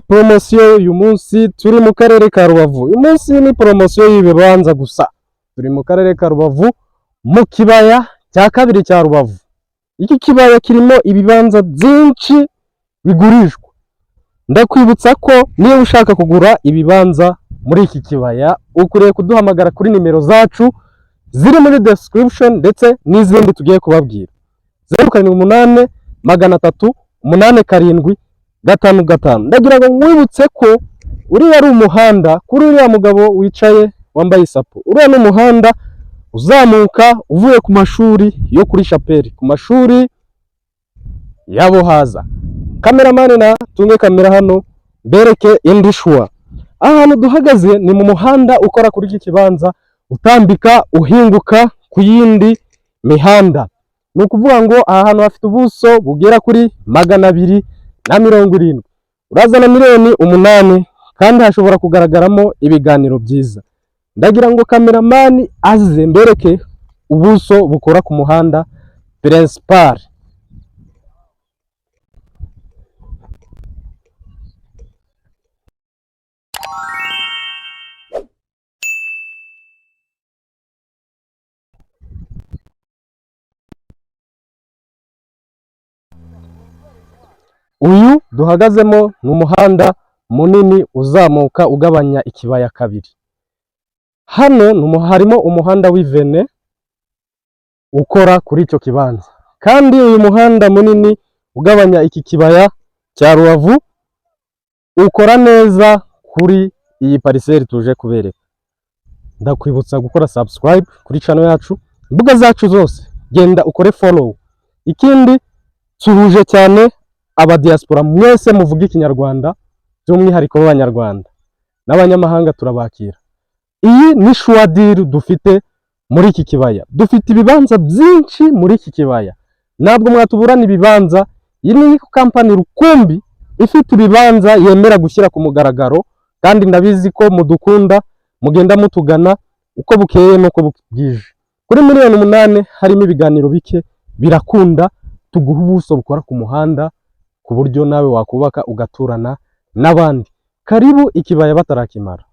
Promosiyo uyu munsi turi mu karere ka Rubavu. Uyu munsi ni promosiyo y'ibibanza gusa. Turi mu karere ka Rubavu mu kibaya cya kabiri cya Rubavu. Iki kibaya kirimo ibibanza byinshi bigurishwa. Ndakwibutsa ko niba ushaka kugura ibibanza muri iki kibaya ukwiriye kuduhamagara kuri nimero zacu ziri muri description ndetse n'izindi tugiye kubabwira. 078 300 875. Ndagira ngo nkwibutse ko uriya ari umuhanda kuri uriya mugabo wicaye wambaye isapo. Uriya ni umuhanda uzamuka uvuye ku mashuri yo kuri Chapelle, ku mashuri yabo haza. Kameramani na tunge kamera hano bereke indi shwa. Ahantu duhagaze ni mu muhanda ukora kuri iki kibanza utambika uhinguka ku yindi mihanda. Ni ukuvuga ngo aha hantu hafite ubuso bugera kuri 270. Urazana miliyoni 8 kandi hashobora kugaragaramo ibiganiro byiza. Ndagira ngo kameramani aze mbereke ubuso bukora ku muhanda principal. Uyu duhagazemo ni umuhanda munini uzamuka ugabanya ikibaya kabiri. Hano harimo umuhanda w'ivene ukora kuri icyo kibanza, kandi uyu muhanda munini ugabanya iki kibaya cya Rubavu ukora neza kuri iyi pariseri tuje kubereka. Ndakwibutsa gukora subscribe kuri channel yacu, imbuga zacu zose genda ukore follow. Ikindi suhuje cyane aba diaspora mwese muvuga ikinyarwanda, by'umwihariko b'abanyarwanda n'abanyamahanga turabakira. Iyi ni shwa deal dufite muri iki kibaya. Dufite ibibanza byinshi muri iki kibaya, ntabwo mwatuburana ibibanza. Iyi ni company rukumbi ifite ibibanza yemera gushyira ku mugaragaro, kandi ndabizi ko mudukunda mugenda mutugana uko bukeye nuko bwije. Kuri miliyoni 8 harimo ibiganiro bike birakunda, tuguha ubuso bukora ku muhanda ku buryo nawe wakubaka ugaturana n'abandi. Karibu ikibaya batarakimara.